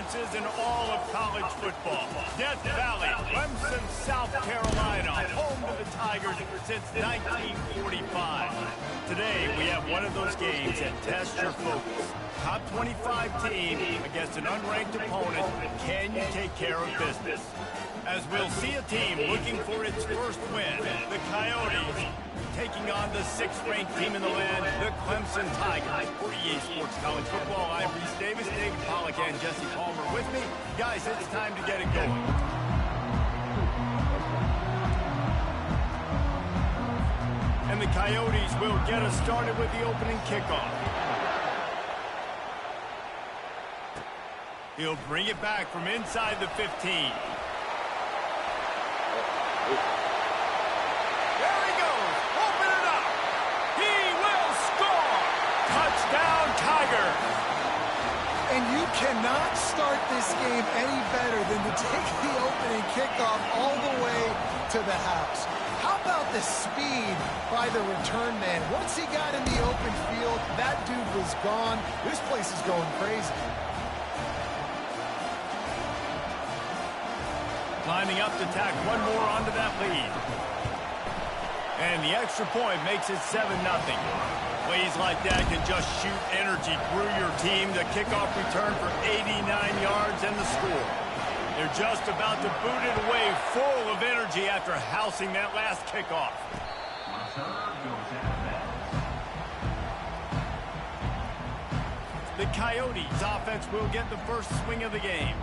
differences in all of college football. Death Valley, Clemson, South Carolina, home to the Tigers since 1945. Today, we have one of those games that tests your focus. Top 25 team against an unranked opponent. Can you take care of business? As we'll see a team looking for its first win, the Coyotes taking on the 6th-ranked team in the land, the Clemson Tigers. For EA Sports College Football, I'm Reese Davis, David Pollack, and Jesse Palmer with me. Guys, it's time to get it going. And the Coyotes will get us started with the opening kickoff. He'll bring it back from inside the 15. And you cannot start this game any better than to take the opening kickoff all the way to the house. How about the speed by the return man? Once he got in the open field, that dude was gone. This place is going crazy. Lining up to tack one more onto that lead. And the extra point makes it 7-0. Plays like that can just shoot energy through your team. The kickoff return for 89 yards and the score. They're just about to boot it away full of energy after housing that last kickoff. The Coyotes offense will get the first swing of the game.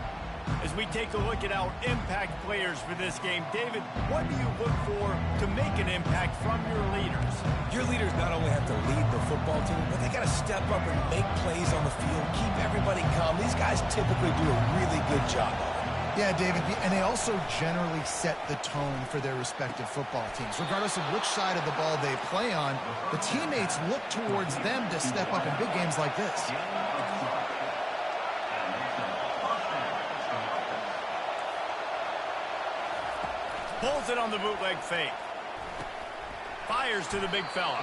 As we take a look at our impact players for this game, David, what do you look for to make an impact from your leaders? Your leaders not only have to lead the football team, but they got to step up and make plays on the field, keep everybody calm. These guys typically do a really good job of it. Yeah, David, and they also generally set the tone for their respective football teams. Regardless of which side of the ball they play on, the teammates look towards them to step up in big games like this. Pulls it on the bootleg fake. Fires to the big fella.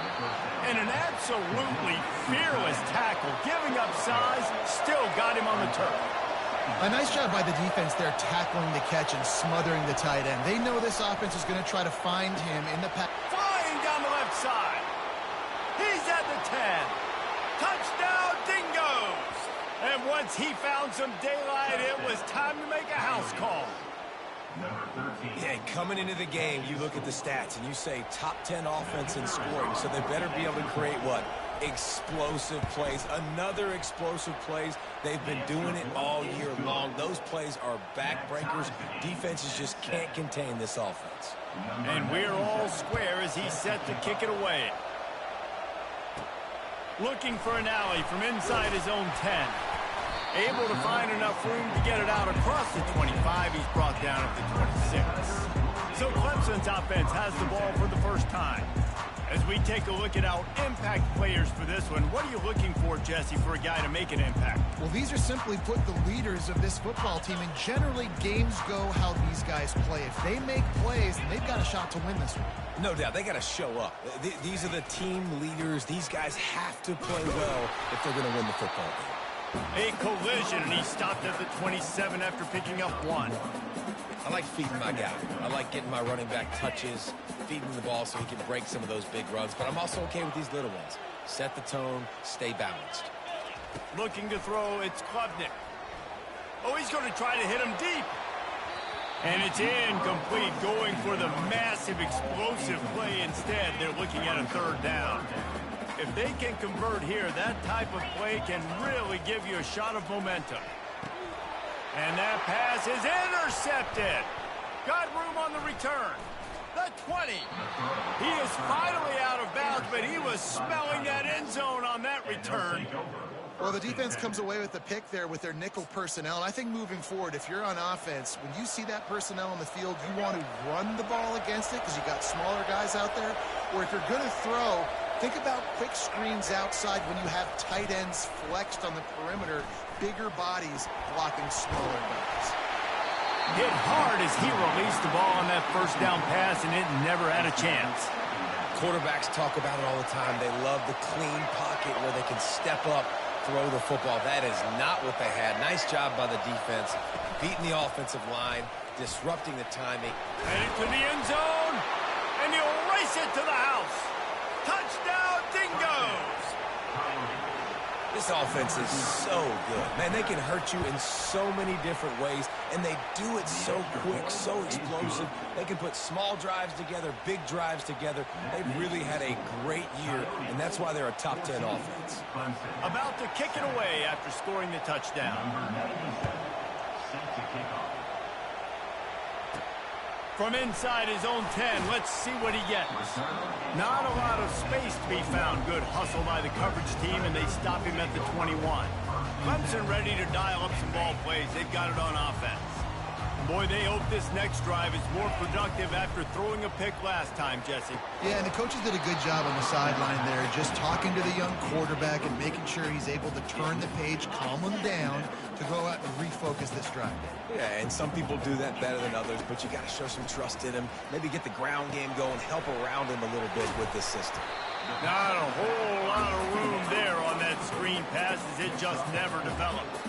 And an absolutely fearless tackle. Giving up size, still got him on the turf. A nice job by the defense there tackling the catch and smothering the tight end. They know this offense is going to try to find him in the pass. Flying down the left side. He's at the 10. Touchdown, Dingoes. And once he found some daylight, it was time to make a house call. Yeah, coming into the game, you look at the stats and you say top 10 offense in scoring, so they better be able to create what? Explosive plays. Another explosive plays. They've been doing it all year long. Those plays are backbreakers. Defenses just can't contain this offense. And we're all square as he's set to kick it away. Looking for an alley from inside his own 10. Able to find enough room to get it out across the 25. He's brought down at the 26. So Clemson's offense has the ball for the first time. As we take a look at our impact players for this one, what are you looking for, Jesse, for a guy to make an impact? Well, these are simply put the leaders of this football team, and generally games go how these guys play. If they make plays, then they've got a shot to win this one. No doubt, they got to show up. These are the team leaders. These guys have to play well if they're going to win the football game. A collision, and he stopped at the 27 after picking up one. I like feeding my guy. I like getting my running back touches, feeding the ball so he can break some of those big runs, but I'm also okay with these little ones. Set the tone, stay balanced. Looking to throw, it's Klubnik. Oh, he's going to try to hit him deep. And it's incomplete, going for the massive explosive play instead. They're looking at a third down. If they can convert here, that type of play can really give you a shot of momentum. And that pass is intercepted. Got room on the return. The 20. He is finally out of bounds, but he was smelling that end zone on that return. Well, the defense comes away with the pick there with their nickel personnel. And I think moving forward, if you're on offense, when you see that personnel on the field, you want to run the ball against it because you got smaller guys out there. Or if you're going to throw, think about quick screens outside when you have tight ends flexed on the perimeter, bigger bodies blocking smaller guys. Hit hard as he released the ball on that first down pass, and it never had a chance. Quarterbacks talk about it all the time. They love the clean pocket where they can step up, throw the football. That is not what they had. Nice job by the defense, beating the offensive line, disrupting the timing. Headed to the end zone, and he'll race it to the house. Touchdown, Dingoes! This offense is so good. Man, they can hurt you in so many different ways, and they do it so quick, so explosive. They can put small drives together, big drives together. They've really had a great year, and that's why they're a top 10 offense. About to kick it away after scoring the touchdown. From inside his own 10, let's see what he gets. Not a lot of space to be found. Good hustle by the coverage team, and they stop him at the 21. Clemson ready to dial up some ball plays. They've got it on offense. Boy, they hope this next drive is more productive after throwing a pick last time, Jesse. Yeah, and the coaches did a good job on the sideline there, just talking to the young quarterback and making sure he's able to turn the page, calm him down, to go out and refocus this drive. Yeah, and some people do that better than others, but you got to show some trust in him. Maybe get the ground game going, help around him a little bit with this system. Not a whole lot of room there on that screen pass as it just never developed.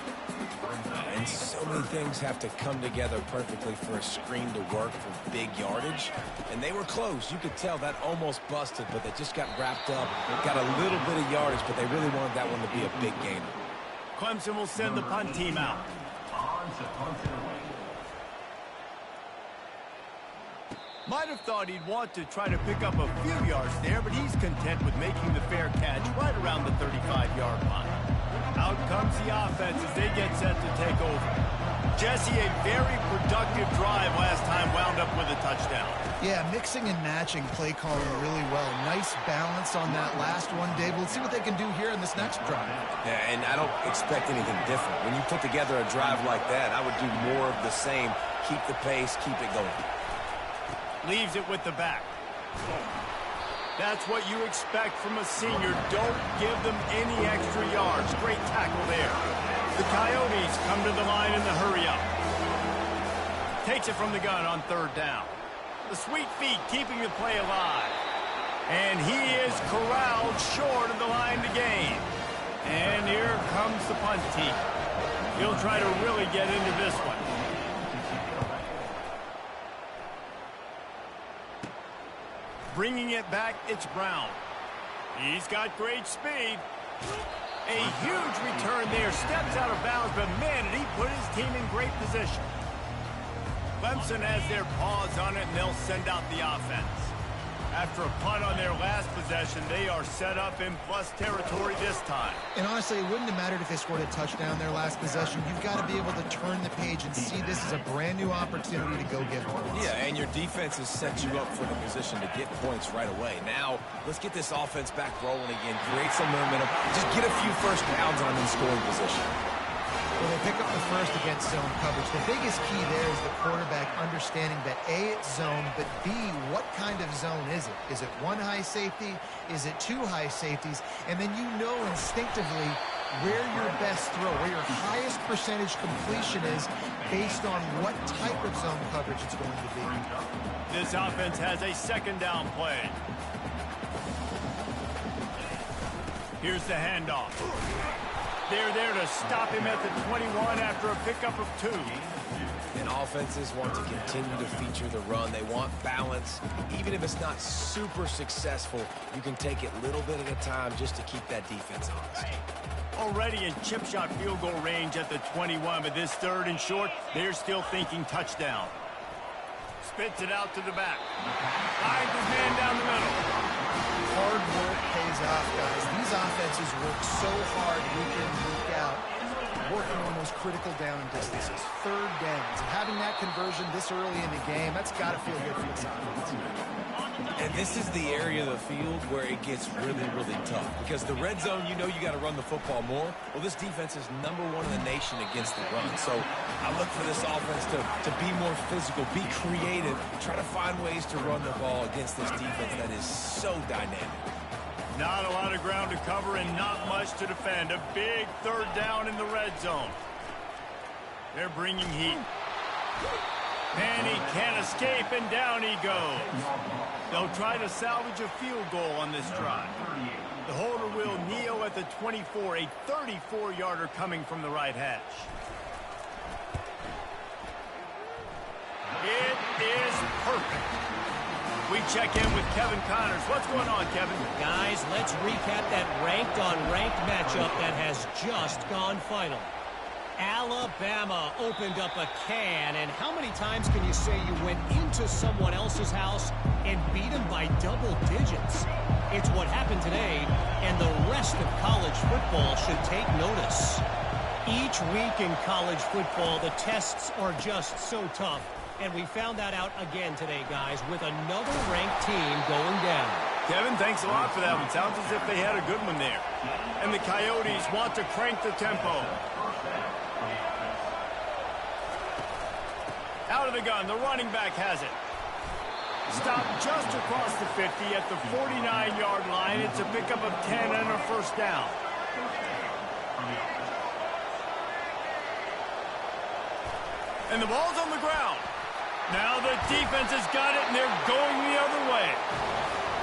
And so many things have to come together perfectly for a screen to work for big yardage. And they were close. You could tell that almost busted, but they just got wrapped up. Got a little bit of yardage, but they really wanted that one to be a big gainer. Clemson will send the punt team out. Might have thought he'd want to try to pick up a few yards there, but he's content with making the fair catch right around the 35-yard line. Out comes the offense as they get set to take over. Jesse, a very productive drive last time, wound up with a touchdown. Yeah, mixing and matching play calling really well. Nice balance on that last one, Dave. Let's see what they can do here in this next drive. Yeah, and I don't expect anything different. When you put together a drive like that, I would do more of the same. Keep the pace, keep it going. Leaves it with the back. That's what you expect from a senior. Don't give them any extra yards. Great tackle there. The Coyotes come to the line in the hurry-up. Takes it from the gun on third down. The sweet feet keeping the play alive. And he is corralled short of the line to gain. And here comes the punt team. He'll try to really get into this one. Bringing it back, it's Brown. He's got great speed. A huge return there. Steps out of bounds, but man, did he put his team in great position. Clemson has their paws on it, and they'll send out the offense. After a punt on their last possession, they are set up in plus territory this time. And honestly, it wouldn't have mattered if they scored a touchdown their last possession. You've got to be able to turn the page and see this as a brand new opportunity to go get points. Yeah, and your defense has set you up for the position to get points right away. Now, let's get this offense back rolling again. Create some momentum. Just get a few first downs on them in scoring position. Well, they pick up the first against zone coverage. The biggest key there is the quarterback understanding that A, it's zone, but B, what kind of zone is it? Is it one high safety? Is it two high safeties? And then you know instinctively where your best throw, where your highest percentage completion is based on what type of zone coverage it's going to be. This offense has a second down play. Here's the handoff. They're there to stop him at the 21 after a pickup of 2. And offenses want to continue to feature the run. They want balance. Even if it's not super successful, you can take it little bit at a time just to keep that defense honest. Already in chip shot field goal range at the 21, but this third and short, they're still thinking touchdown. Spits it out to the back. Finds his man down the middle. Hard work pays off, guys. These offenses work so hard week in, week out, working on those critical down distances, third downs. And having that conversion this early in the game, that's got to feel good for this offense. And this is the area of the field where it gets really, really tough. Because the red zone, you know you got to run the football more. Well, this defense is #1 in the nation against the run. So I look for this offense to be more physical, be creative, try to find ways to run the ball against this defense that is so dynamic. Not a lot of ground to cover and not much to defend. A big third down in the red zone. They're bringing heat. And he can't escape, and down he goes. They'll try to salvage a field goal on this drive. The holder will kneel at the 24, a 34-yarder coming from the right hash. It is perfect. We check in with Kevin Connors. What's going on, Kevin? Guys, let's recap that ranked-on-ranked matchup that has just gone final. Alabama opened up a can, and how many times can you say you went into someone else's house and beat them by double digits? It's what happened today, and the rest of college football should take notice. Each week in college football, the tests are just so tough, and we found that out again today, guys, with another ranked team going down. Kevin, thanks a lot for that one. Sounds as if they had a good one there. And the Coyotes want to crank the tempo. Out of the gun, the running back has it. Stopped just across the 50 at the 49-yard line. It's a pickup of 10 and a first down. And the ball's on the ground. Now the defense has got it, and they're going the other way.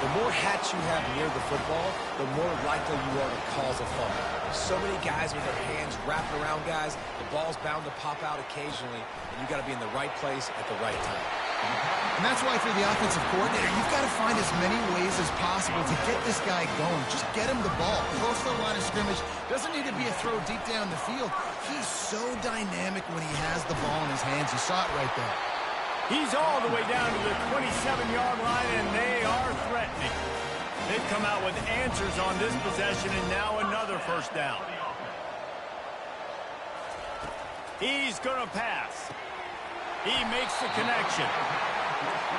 The more hats you have near the football, the more likely you are to cause a fumble. So many guys with their hands wrapped around guys, the ball's bound to pop out occasionally, and you got to be in the right place at the right time. And that's why, if you're the offensive coordinator, you've got to find as many ways as possible to get this guy going. Just get him the ball. Close to the line of scrimmage. Doesn't need to be a throw deep down the field. He's so dynamic when he has the ball in his hands. You saw it right there. He's all the way down to the 27-yard line, and they are threatening. They've come out with answers on this possession, and now another first down. He's going to pass. He makes the connection.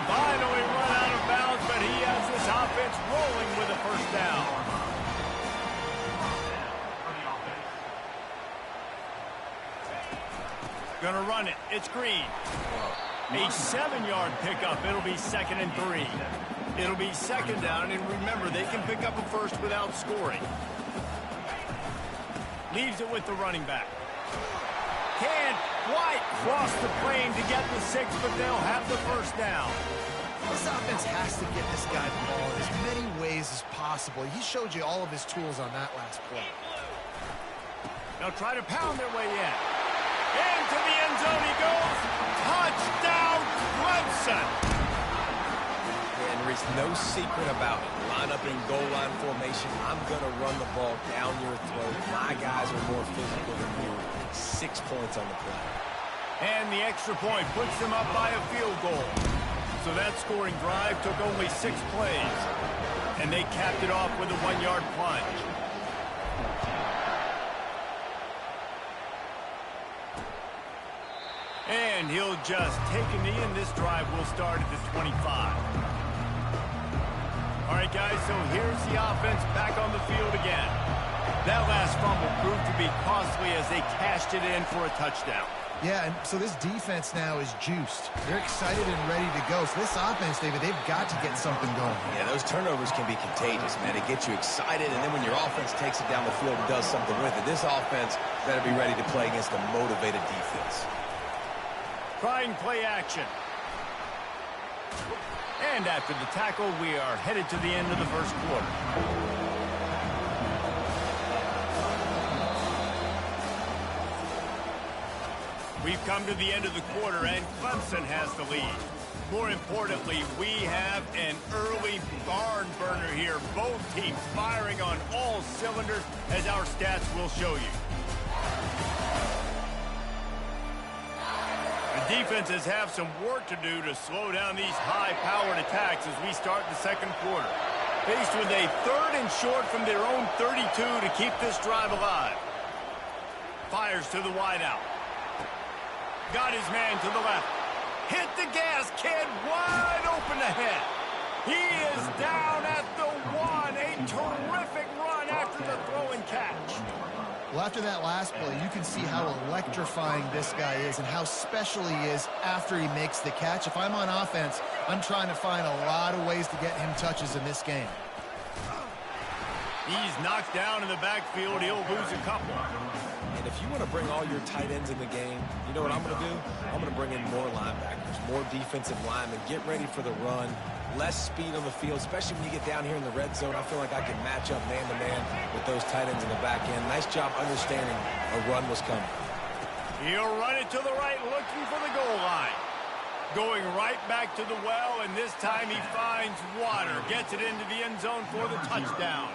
Finally run out of bounds, but he has this offense rolling with a first down. Gonna run it. It's Green. A 7-yard pickup. It'll be 2nd and 3. It'll be second down, and remember, they can pick up a first without scoring. Leaves it with the running back. Can't quite cross the plane to get the 6, but they'll have the first down. This offense has to get this guy the ball in as many ways as possible. He showed you all of his tools on that last play. They'll try to pound their way in. Into the end zone he goes. Touchdown, Clemson. And there's no secret about it. Line up in goal line formation. I'm going to run the ball down your throat. My guys are more physical than you. 6 points on the play. And the extra point puts them up by a field goal. So that scoring drive took only 6 plays. And they capped it off with a 1-yard plunge. And he'll just take a knee, and this drive will start at the 25. All right, guys, so here's the offense back on the field again. That last fumble proved to be costly as they cashed it in for a touchdown. Yeah, and so this defense now is juiced. They're excited and ready to go. So this offense, David, they've got to get something going. Yeah, those turnovers can be contagious, man. It gets you excited, and then when your offense takes it down the field and does something with it, this offense better be ready to play against a motivated defense. Trying play action. And after the tackle, we are headed to the end of the first quarter. We've come to the end of the quarter, and Clemson has the lead. More importantly, we have an early barn burner here. Both teams firing on all cylinders, as our stats will show you. The defenses have some work to do to slow down these high-powered attacks as we start the second quarter. Faced with a 3rd and short from their own 32 to keep this drive alive. Fires to the wideout. Got his man to the left. Hit the gas, kid, wide open ahead. He is down at the 1. A terrific run after the throw and catch. Well, after that last play, you can see how electrifying this guy is and how special he is after he makes the catch. If I'm on offense, I'm trying to find a lot of ways to get him touches in this game. He's knocked down in the backfield. He'll lose a couple. And if you want to bring all your tight ends in the game, you know what I'm going to do? I'm going to bring in more linebackers, more defensive linemen, get ready for the run, less speed on the field, especially when you get down here in the red zone. I feel like I can match up man-to-man with those tight ends in the back end. Nice job understanding a run was coming. He'll run it to the right, looking for the goal line. Going right back to the well, and this time he finds water. Gets it into the end zone for the touchdown.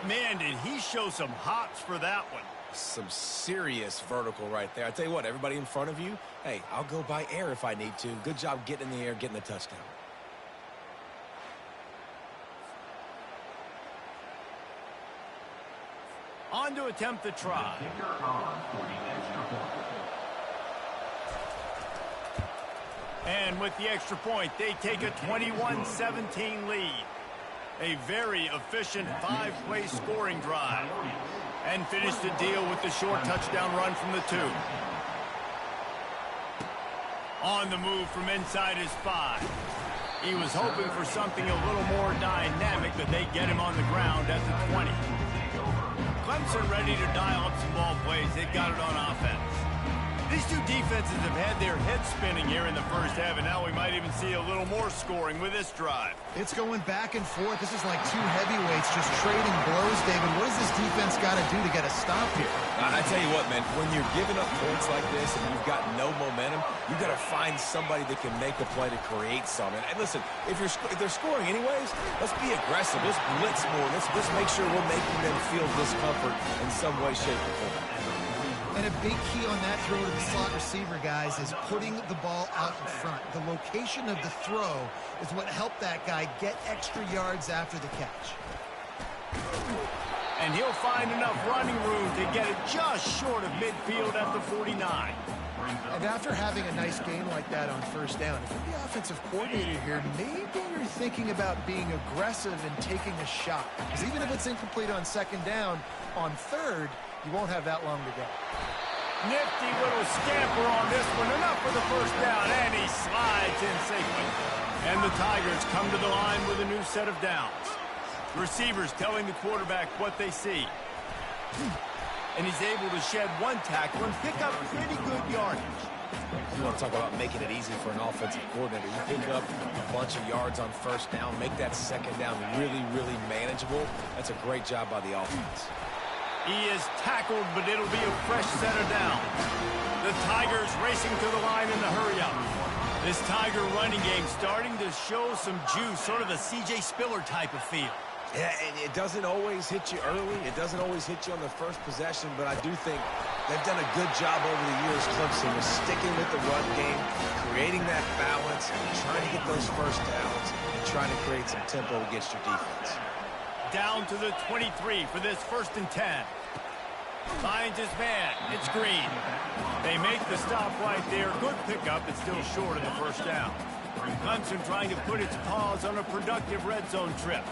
Man, did he show some hops for that one. Some serious vertical right there. I tell you what, everybody in front of you, hey, I'll go by air if I need to. Good job getting in the air, getting the touchdown. On to attempt the try. And with the extra point, they take a 21-17 lead. A very efficient 5-play scoring drive. And finish the deal with the short touchdown run from the 2. On the move from inside his 5. He was hoping for something a little more dynamic, but they get him on the ground at the 20. Clemson ready to dial up some ball plays. They've got it on offense. These two defenses have had their heads spinning here in the first half, and now we might even see a little more scoring with this drive. It's going back and forth. This is like two heavyweights just trading blows, David. What does this defense got to do to get a stop here? I tell you what, man, when you're giving up points like this and you've got no momentum, you've got to find somebody that can make a play to create something. And listen, if they're scoring anyways, let's be aggressive. Let's blitz more. Let's make sure we're making them feel discomfort in some way, shape, or form. And a big key on that throw to the slot receiver, guys, is putting the ball out in front. The location of the throw is what helped that guy get extra yards after the catch. And he'll find enough running room to get it just short of midfield at the 49. And after having a nice game like that on first down, if you're the offensive coordinator here, maybe you're thinking about being aggressive and taking a shot. Because even if it's incomplete on second down, on third, you won't have that long to go. Nifty little scamper on this one. Enough for the first down, and he slides in safely. And the Tigers come to the line with a new set of downs. Receivers telling the quarterback what they see. And he's able to shed one tackle and pick up pretty good yardage. You want to talk about making it easy for an offensive coordinator. You pick up a bunch of yards on first down, make that second down really, really manageable. That's a great job by the offense. He is tackled, but it'll be a fresh set of downs. The Tigers racing to the line in the hurry-up. This Tiger running game starting to show some juice, sort of a C.J. Spiller type of feel. Yeah, and it doesn't always hit you early. It doesn't always hit you on the first possession, but I do think they've done a good job over the years, Clemson, with sticking with the run game, creating that balance, trying to get those first downs, and trying to create some tempo against your defense. Down to the 23 for this 1st and 10. Finds his man. It's Green. They make the stop right there. Good pickup. It's still short of the first down. Clemson trying to put its paws on a productive red zone trip.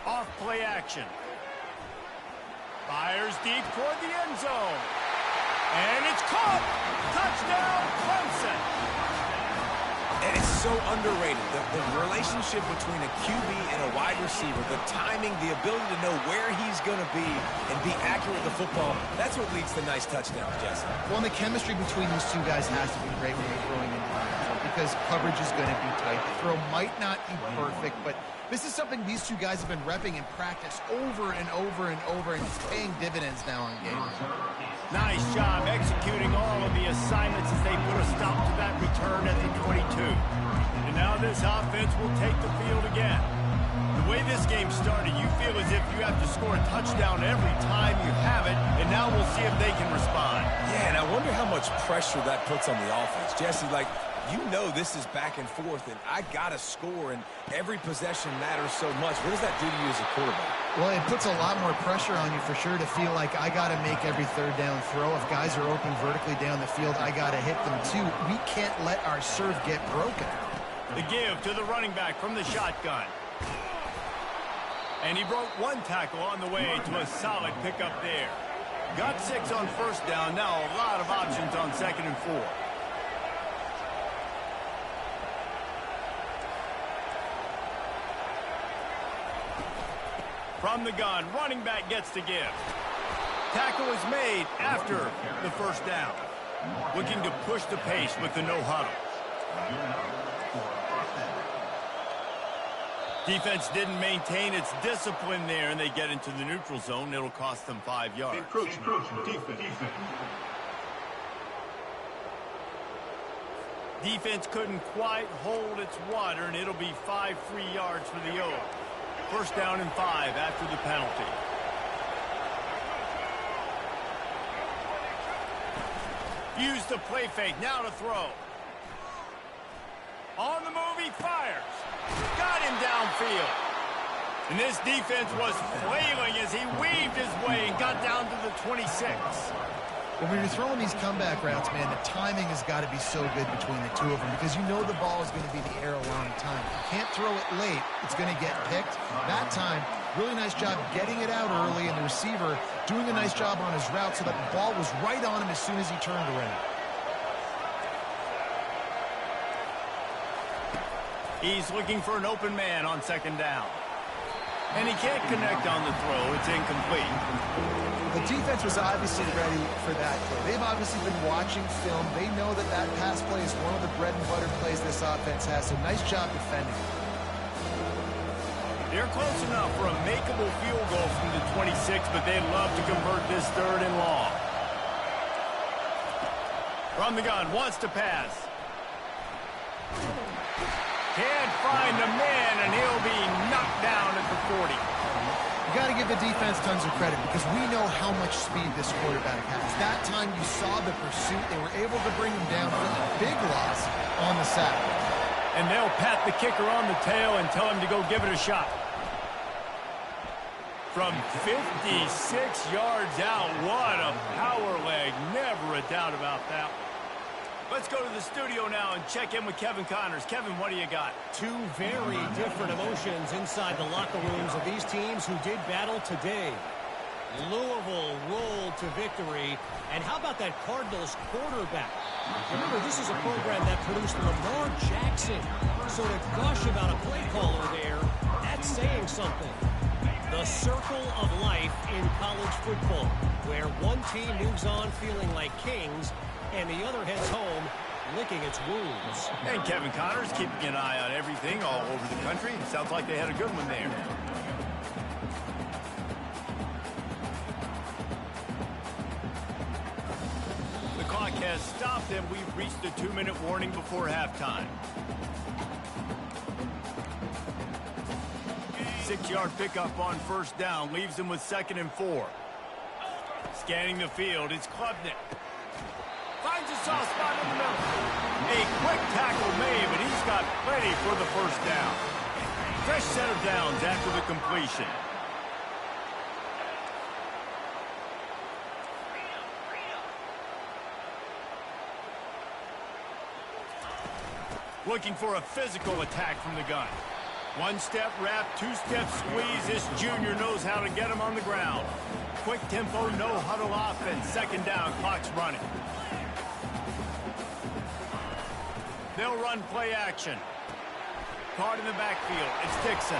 Off play action. Fires deep toward the end zone. And it's caught. Touchdown, Clemson. And it's so underrated. The relationship between a QB and a wide receiver, the timing, the ability to know where he's going to be and be accurate with the football, that's what leads to nice touchdowns, Jesse. Well, and the chemistry between these two guys has to be great when they're throwing into the end zone because coverage is going to be tight. The throw might not be perfect, but this is something these two guys have been repping in practice over and over and over, and it's paying dividends now in games. Nice job executing all of the assignments as they put a stop to that return at the 22. And now this offense will take the field again. The way this game started, you feel as if you have to score a touchdown every time you have it, and now we'll see if they can respond. Yeah, and I wonder how much pressure that puts on the offense. Jesse, like, you know this is back and forth, and I got to score, and every possession matters so much. What does that do to you as a quarterback? Well, it puts a lot more pressure on you for sure to feel like I got to make every third down throw. If guys are open vertically down the field, I got to hit them too. We can't let our serve get broken. The give to the running back from the shotgun. And he broke one tackle on the way to a solid pickup there. Got 6 on first down. Now a lot of options on 2nd and 4. From the gun, running back gets to give. Tackle is made after the first down. Looking to push the pace with the no huddle. Defense didn't maintain its discipline there, and they get into the neutral zone. It'll cost them 5 yards. Defense couldn't quite hold its water, and it'll be 5 free yards for the O. First down and 5 after the penalty. Use the play fake, now to throw. On the move, he fires. Got him downfield. And this defense was flailing as he weaved his way and got down to the 26. When you're throwing these comeback routes, man, the timing has got to be so good between the two of them because you know the ball is going to be in the air a long time. If you can't throw it late, it's going to get picked. That time, really nice job getting it out early, and the receiver doing a nice job on his route so that the ball was right on him as soon as he turned around. He's looking for an open man on second down. And he can't connect on the throw. It's incomplete. The defense was obviously ready for that play. They've obviously been watching film. They know that that pass play is one of the bread and butter plays this offense has, so nice job defending. They're close enough for a makeable field goal from the 26, but they'd love to convert this third and long. From the gun, wants to pass. Can't find the man, and he'll be knocked down at the 40. You got to give the defense tons of credit because we know how much speed this quarterback has. That time you saw the pursuit. They were able to bring him down for a big loss on the sack. And they'll pat the kicker on the tail and tell him to go give it a shot. From 56 yards out, what a power leg. Never a doubt about that. Let's go to the studio now and check in with Kevin Connors. Kevin, what do you got? Two very different emotions inside the locker rooms of these teams who did battle today. Louisville rolled to victory. And how about that Cardinals quarterback? Remember, this is a program that produced Lamar Jackson. So to gush about a play caller there, that's saying something. The circle of life in college football, where one team moves on feeling like kings, and the other heads home licking its wounds. And Kevin Connors keeping an eye on everything all over the country. It sounds like they had a good one there. The clock has stopped, and we've reached the 2-minute warning before halftime. 6-yard pickup on first down leaves him with 2nd and 4. Scanning the field, it's Klubnik. Finds a soft spot in the middle. A quick tackle made, but he's got plenty for the first down. Fresh set of downs after the completion. Looking for a physical attack from the gun. One-step wrap, two-step squeeze. This junior knows how to get him on the ground. Quick tempo, no huddle offense. Second down, clock's running. They'll run play action. Caught in the backfield. It's Dixon.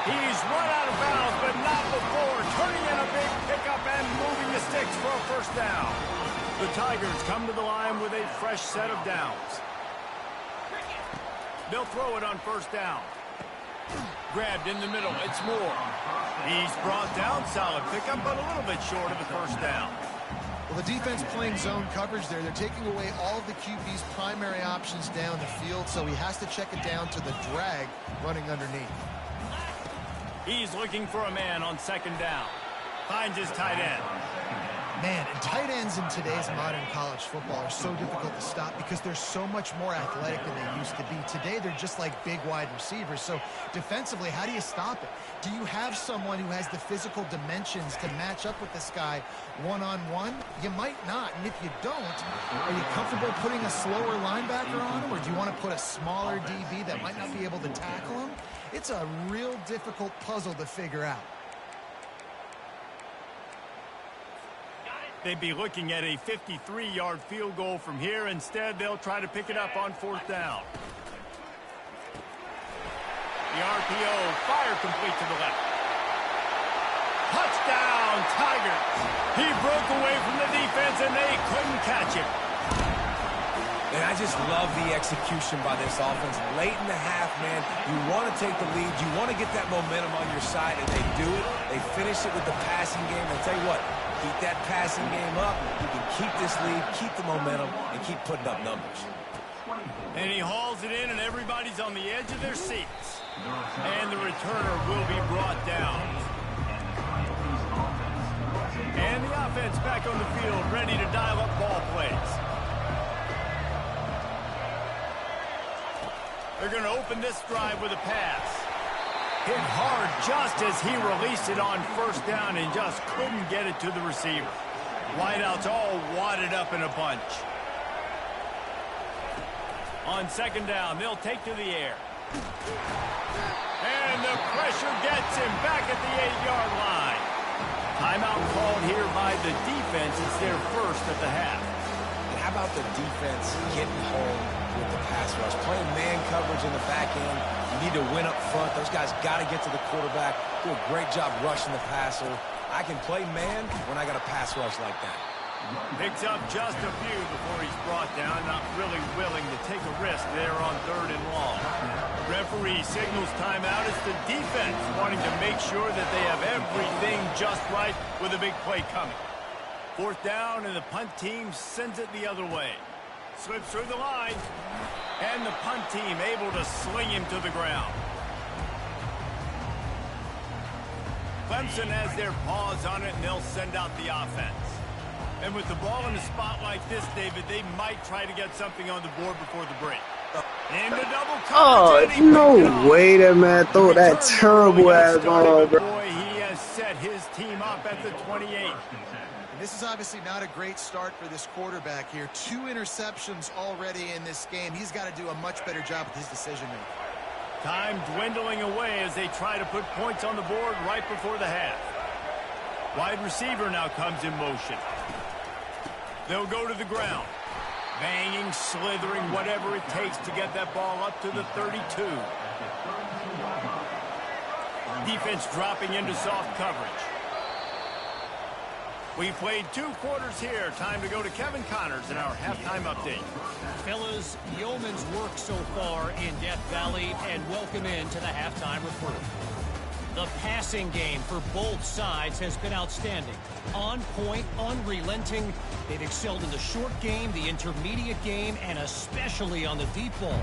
He's run out of bounds, but not before. Turning in a big pickup and moving the sticks for a first down. The Tigers come to the line with a fresh set of downs. They'll throw it on first down. Grabbed in the middle. It's Moore. He's brought down. Solid pickup, but a little bit short of the first down. Well, the defense playing zone coverage there. They're taking away all of the QB's primary options down the field, so he has to check it down to the drag running underneath. He's looking for a man on second down. Finds his tight end. Man, and tight ends in today's modern college football are so difficult to stop because they're so much more athletic than they used to be. Today, they're just like big wide receivers. So defensively, how do you stop it? Do you have someone who has the physical dimensions to match up with this guy one-on-one? You might not. And if you don't, are you comfortable putting a slower linebacker on him? Or do you want to put a smaller DB that might not be able to tackle him? It's a real difficult puzzle to figure out. They'd be looking at a 53-yard field goal from here. Instead, they'll try to pick it up on fourth down. The RPO, fire complete to the left. Touchdown, Tigers. He broke away from the defense, and they couldn't catch him. And I just love the execution by this offense. Late in the half, man, you want to take the lead. You want to get that momentum on your side, and they do it. They finish it with the passing game. I'll tell you what, keep that passing game up. You can keep this lead, keep the momentum, and keep putting up numbers. And he hauls it in, and everybody's on the edge of their seats. And the returner will be brought down. And the offense back on the field, ready to dial up ball plays. They're going to open this drive with a pass. Hit hard just as he released it on first down and just couldn't get it to the receiver. Wideouts all wadded up in a bunch. On second down, they'll take to the air. And the pressure gets him back at the 8-yard line. Timeout called here by the defense. It's their first at the half. And how about the defense getting home with the pass rush? Playing man coverage in the back end. You need to win up front. Those guys got to get to the quarterback. Do a great job rushing the passer. I can play man when I got a pass rush like that. Picks up just a few before he's brought down. Not really willing to take a risk there on 3rd and long. Referee signals timeout. It's the defense wanting to make sure that they have everything just right with a big play coming. 4th down, and the punt team sends it the other way. Slips through the line, and the punt team able to sling him to the ground. Clemson has their paws on it, and they'll send out the offense. And with the ball in a spot like this, David, they might try to get something on the board before the break. Into double coverage. Oh, no way that man throw that terrible-ass ball, bro. Boy, he has set his team up at the 28. And this is obviously not a great start for this quarterback here. 2 interceptions already in this game. He's got to do a much better job with his decision-making. Time dwindling away as they try to put points on the board right before the half. Wide receiver now comes in motion. They'll go to the ground. Banging, slithering, whatever it takes to get that ball up to the 32. Defense dropping into soft coverage. We played 2 quarters here. Time to go to Kevin Connors in our halftime update. Fellas, yeoman's work so far in Death Valley, and welcome into the halftime report. The passing game for both sides has been outstanding. On point, unrelenting. They've excelled in the short game, the intermediate game, and especially on the deep ball.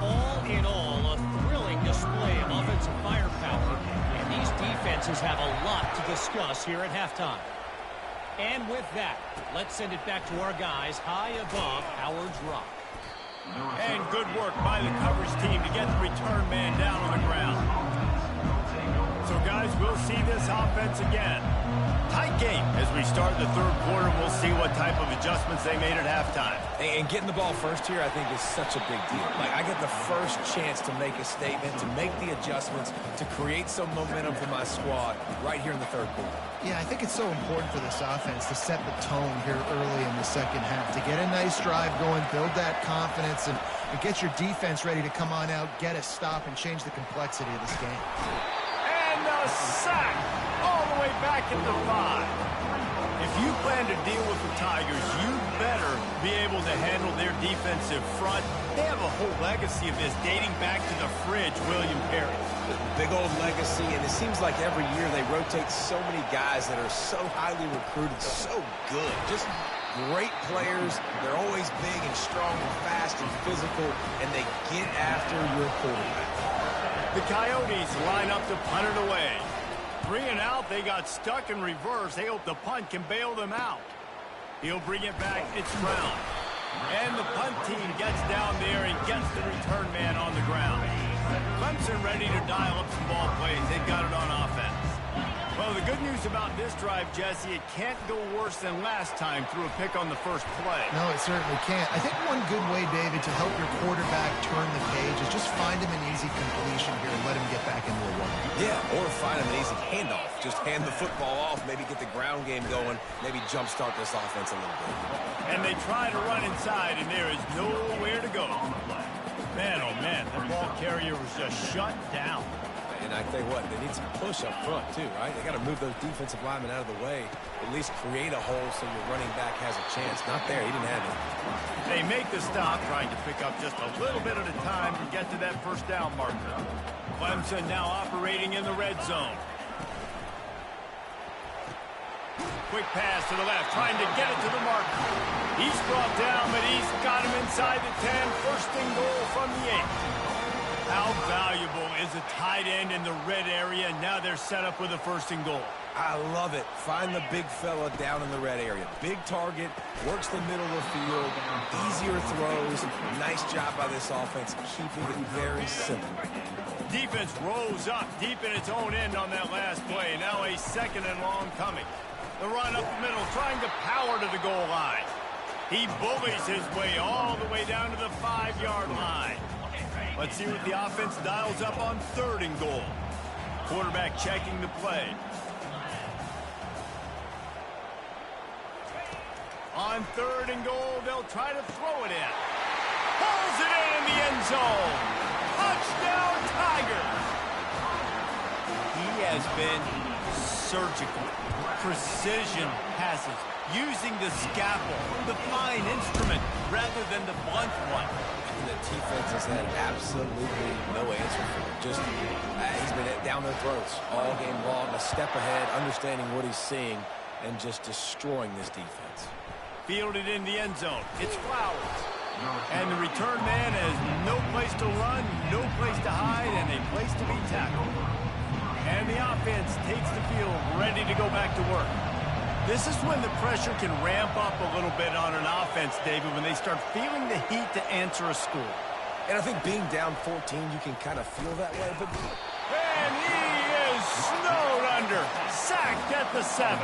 All in all, a thrilling display of offensive firepower. And these defenses have a lot to discuss here at halftime. And with that, let's send it back to our guys high above Howard's Rock. And good work by the coverage team to get the return man down on the ground. So, guys, we'll see this offense again. Tight game as we start the 3rd quarter. We'll see what type of adjustments they made at halftime. And getting the ball first here, I think, is such a big deal. Like, I get the first chance to make a statement, to make the adjustments, to create some momentum for my squad right here in the 3rd quarter. Yeah, I think it's so important for this offense to set the tone here early in the second half, to get a nice drive going, build that confidence, and get your defense ready to come on out, get a stop, and change the complexity of this game. And a sack all the way back at the 5. If you plan to deal with the Tigers, you better be able to handle their defensive front. They have a whole legacy of this dating back to the fridge, William Perry. Big old legacy, and it seems like every year they rotate so many guys that are so highly recruited, so good. Just great players. They're always big and strong and fast and physical, and they get after your quarterback. The Coyotes line up to punt it away. 3 and out. They got stuck in reverse. They hope the punt can bail them out. He'll bring it back. It's Brown. And the punt team gets down there and gets the return man on the ground. Clemson ready to dial up some ball plays. They've got it on offense. Well, the good news about this drive, Jesse, it can't go worse than last time through a pick on the first play. No, it certainly can't. I think one good way, David, to help your quarterback turn the page is just find him an easy completion here and let him get back into a run. Yeah, or find him an easy handoff. Just hand the football off, maybe get the ground game going, maybe jumpstart this offense a little bit. And they try to run inside, and there is nowhere to go. Man, oh man, the ball carrier was just shut down. And I tell you what, they need some push up front too, right? They got to move those defensive linemen out of the way, at least create a hole so your running back has a chance. Not there. He didn't have it. They make the stop, trying to pick up just a little bit at a time to get to that first down marker. Clemson now operating in the red zone. Quick pass to the left, trying to get it to the marker. He's brought down, but he's got him inside the 10. First and goal from the 8. How valuable is a tight end in the red area? Now they're set up with a first and goal. I love it. Find the big fella down in the red area. Big target, works the middle of the field, easier throws. Nice job by this offense, keeping it very simple. Defense rose up deep in its own end on that last play. Now a second and long coming. The run up the middle, trying to power to the goal line. He bullies his way all the way down to the 5-yard line. Let's see what the offense dials up on third and goal. Quarterback checking the play. On third and goal, they'll try to throw it in. Pulls it in the end zone. Touchdown, Tigers. He has been surgical. Precision passes, using the scalpel, the fine instrument, rather than the blunt one. And the defense has had absolutely no answer for him. Just, he's been down their throats all game long, a step ahead, understanding what he's seeing, and just destroying this defense. Fielded in the end zone. It's Flowers. And the return man has no place to run, no place to hide, and a place to be tackled. And the offense takes the field, ready to go back to work. This is when the pressure can ramp up a little bit on an offense, David, when they start feeling the heat to answer a score. And I think being down 14, you can kind of feel that way. But and he is snowed under. Sacked at the 7.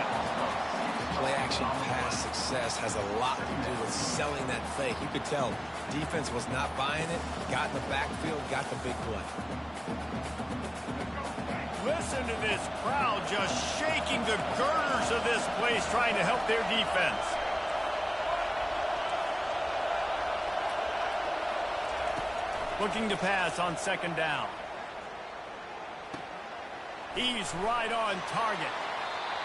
Play-action pass success has a lot to do with selling that fake. You could tell defense was not buying it, got in the backfield, got the big play. Listen to this crowd just shaking the girders of this place, trying to help their defense. Looking to pass on second down. He's right on target.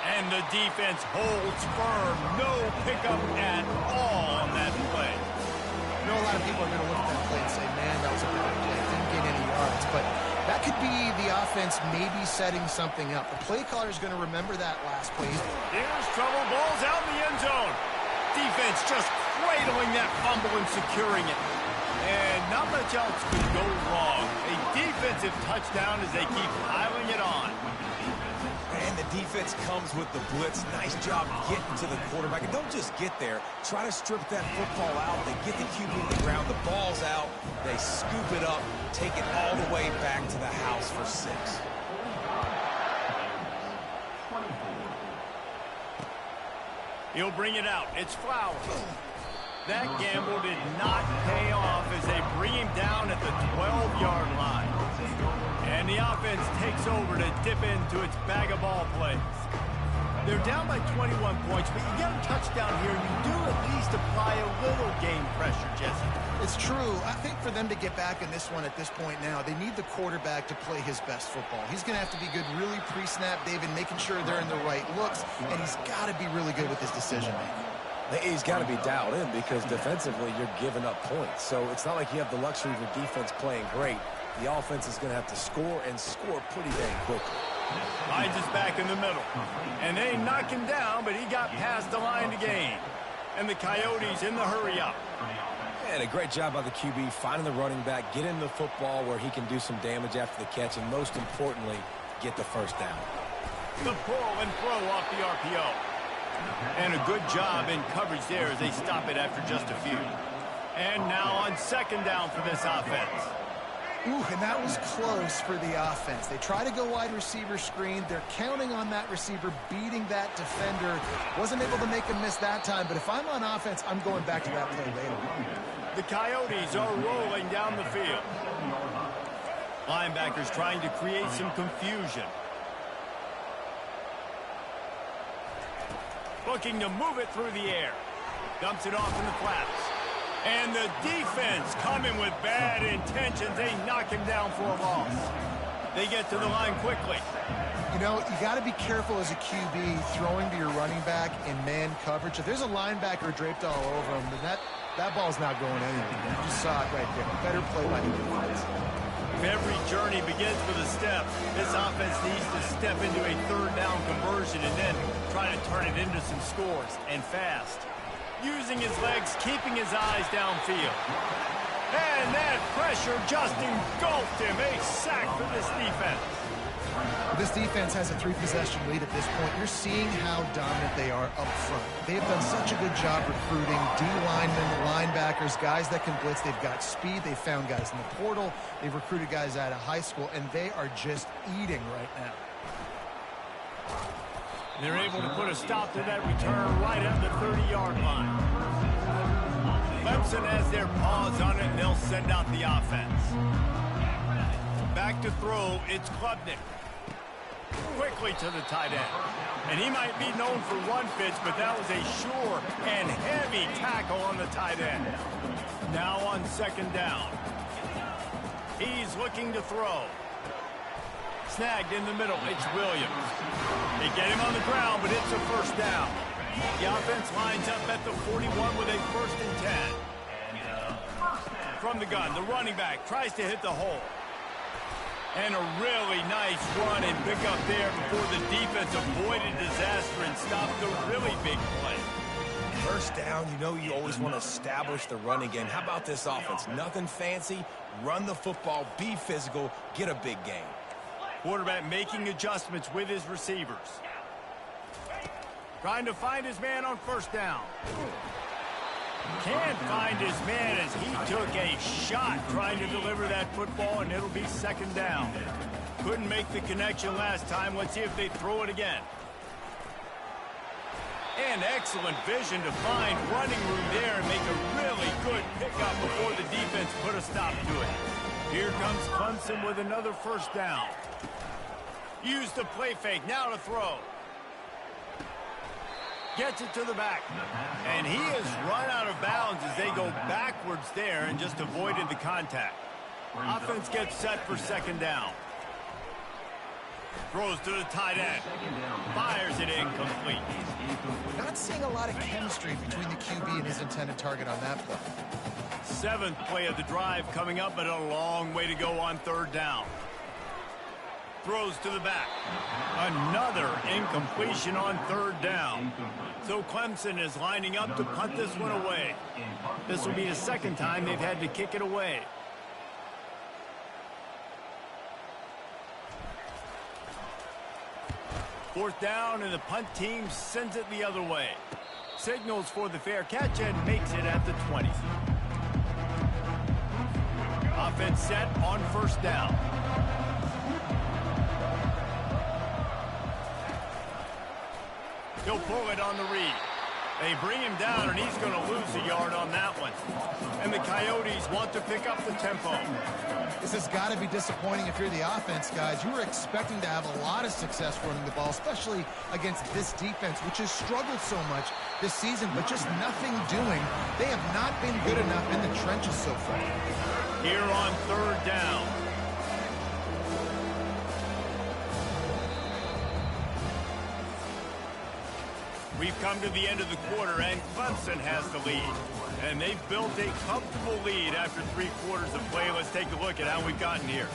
And the defense holds firm. No pickup at all on that play. I know a lot of people are going to look at that play and say, man, that was a bad play. Didn't gain any yards. But that could be the offense maybe setting something up. The play caller is going to remember that last play. Here's trouble. Ball's out in the end zone. Defense just cradling that fumble and securing it. And not much else could go wrong. A defensive touchdown as they keep piling it on. And the defense comes with the blitz. Nice job getting to the quarterback. And don't just get there. Try to strip that football out. They get the QB to the ground. The ball's out. They scoop it up, take it all the way back to the house for 6. He'll bring it out. It's Flowers. That gamble did not pay off as they bring him down at the 12-yard line. And the offense takes over to dip into its bag of ball plays. They're down by 21 points, but you get a touchdown here, and you do at least apply a little game pressure, Jesse. It's true. I think for them to get back in this one at this point now, they need the quarterback to play his best football. He's going to have to be good really pre-snap, David, making sure they're in the right looks, and he's got to be really good with his decision-making. He's got to be dialed in because defensively you're giving up points. So it's not like you have the luxury of your defense playing great. The offense is going to have to score and score pretty dang quickly. Finds his back in the middle. And they knock him down, but he got past the line to gain. And the Coyotes in the hurry-up. And a great job by the QB finding the running back, getting the football where he can do some damage after the catch, and most importantly, get the first down. The pull and throw off the RPO. And a good job in coverage there as they stop it after just a few. And now on second down for this offense. Ooh, and that was close for the offense. They try to go wide receiver screen. They're counting on that receiver beating that defender. Wasn't able to make him miss that time, but if I'm on offense, I'm going back to that play later. The Coyotes are rolling down the field. Linebackers trying to create some confusion. Looking to move it through the air. Dumps it off in the flaps. And the defense coming with bad intentions. They knock him down for a loss. They get to the line quickly. You know, you got to be careful as a QB throwing to your running back in man coverage. If there's a linebacker draped all over him, then that ball's not going anywhere. You just saw it right there. Better play by the defense. Every journey begins with a step. This offense needs to step into a third down conversion and then try to turn it into some scores, and fast. Using his legs, keeping his eyes downfield. And that pressure just engulfed him. A sack for this defense. This defense has a 3-possession lead at this point. You're seeing how dominant they are up front. They have done such a good job recruiting D-linemen, linebackers, guys that can blitz. They've got speed. They've found guys in the portal. They've recruited guys out of high school, and they are just eating right now. They're able to put a stop to that return right at the 30-yard line. Clemson has their paws on it, and they'll send out the offense. Back to throw, it's Klubnik. Quickly to the tight end. And he might be known for one pitch, but that was a sure and heavy tackle on the tight end. Now on second down. He's looking to throw. Snagged in the middle, it's Williams. They get him on the ground, but it's a first down. The offense lines up at the 41 with a 1st and 10. From the gun, the running back tries to hit the hole. And a really nice run and pick up there before the defense avoided disaster and stopped the really big play. First down, you know you always want to establish the running game. How about this offense? Nothing fancy. Run the football, be physical, get a big game. Quarterback making adjustments with his receivers. Trying to find his man on first down. Can't find his man as he took a shot trying to deliver that football, and it'll be second down. Couldn't make the connection last time. Let's see if they throw it again. And excellent vision to find running room there and make a really good pickup before the defense put a stop to it. Here comes Clemson with another first down. Use the play fake, now to throw. Gets it to the back. And he has run out of bounds as they go backwards there and just avoided the contact. Offense gets set for second down. Throws to the tight end. Fires it incomplete. Not seeing a lot of chemistry between the QB and his intended target on that play. 7th play of the drive coming up, but a long way to go on third down. Throws to the back. Another incompletion on third down. So Clemson is lining up to punt this one away. This will be the second time they've had to kick it away. Fourth down, and the punt team sends it the other way. Signals for the fair catch and makes it at the 20. Offense set on first down. He'll pull it on the read. They bring him down, and he's going to lose a yard on that one. And the Coyotes want to pick up the tempo. This has got to be disappointing if you're the offense, guys. You were expecting to have a lot of success running the ball, especially against this defense, which has struggled so much this season, but just nothing doing. They have not been good enough in the trenches so far. Here on third down. We've come to the end of the quarter, and Clemson has the lead. And they've built a comfortable lead after 3 quarters of play. Let's take a look at how we've gotten here.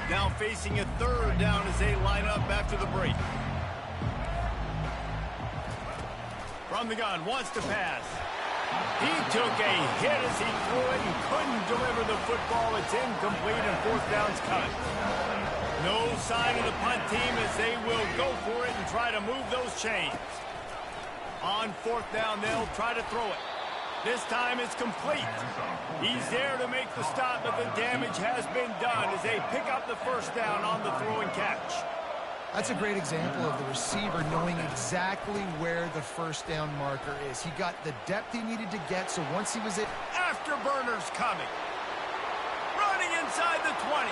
Now facing a third down as they line up after the break. From the gun, wants to pass. He took a hit as he threw it and couldn't deliver the football. It's incomplete and fourth down's cut. No sign of the punt team as they will go for it and try to move those chains. On fourth down, they'll try to throw it. This time it's complete. He's there to make the stop, but the damage has been done as they pick up the first down on the throw and catch. That's a great example of the receiver knowing exactly where the first down marker is. He got the depth he needed to get, so once he was in... Afterburners coming. Running inside the 20.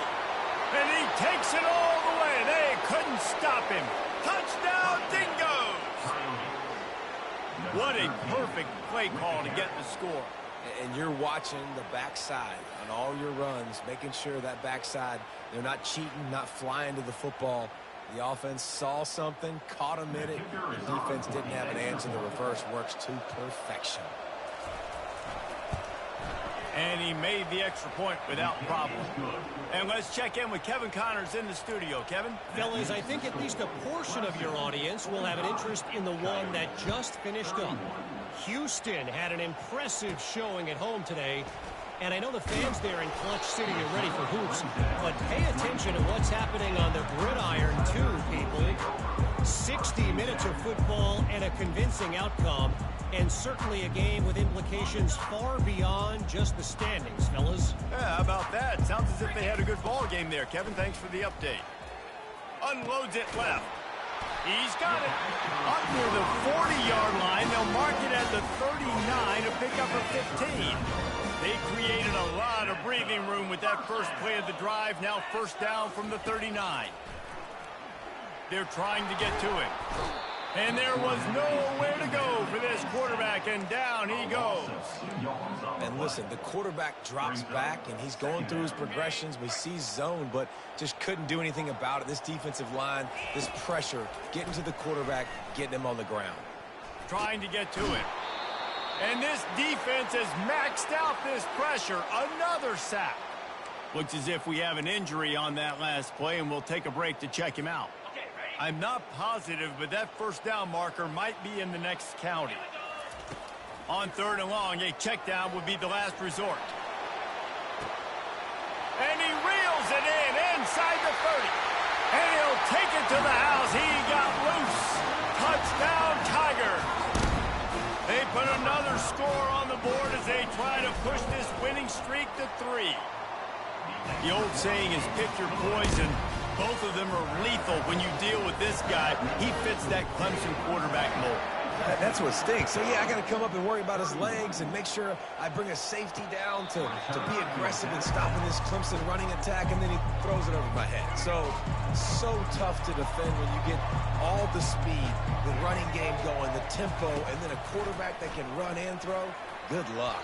And he takes it all the way. They couldn't stop him. Touchdown, Dingoes! What a perfect play call to get the score. And you're watching the backside on all your runs, making sure that backside, they're not cheating, not flying to the football. The offense saw something, caught him in it. The defense didn't have an answer. The reverse works to perfection. And he made the extra point without problem. And let's check in with Kevin Connors in the studio. Kevin? Fellas, I think at least a portion of your audience will have an interest in the one that just finished up. Houston had an impressive showing at home today. And I know the fans there in Clutch City are ready for hoops, but pay attention to what's happening on the gridiron too, people. 60 minutes of football and a convincing outcome, and certainly a game with implications far beyond just the standings, fellas. Yeah, how about that? Sounds as if they had a good ball game there. Kevin, thanks for the update. Unloads it left. He's got it up near the 40-yard line. They'll mark it at the 39 to pick up a 15. They created a lot of breathing room with that first play of the drive. Now first down from the 39. They're trying to get to it. And there was nowhere to go for this quarterback, and down he goes. And listen, the quarterback drops back, and he's going through his progressions. We see zone, but just couldn't do anything about it. This defensive line, this pressure, getting to the quarterback, getting him on the ground. Trying to get to it. And this defense has maxed out this pressure. Another sack. Looks as if we have an injury on that last play, and we'll take a break to check him out. I'm not positive, but that first down marker might be in the next county. On third and long, a check down would be the last resort. And he reels it in inside the 30. And he'll take it to the house. He got loose. Touchdown, Tigers. They put another score on the board as they try to push this winning streak to 3. The old saying is pick your poison. Both of them are lethal when you deal with this guy. He fits that Clemson quarterback mold. That's what stinks. So, yeah, I got to come up and worry about his legs and make sure I bring a safety down to be aggressive in stopping this Clemson running attack, and then he throws it over my head. So tough to defend when you get all the speed, the running game going, the tempo, and then a quarterback that can run and throw. Good luck.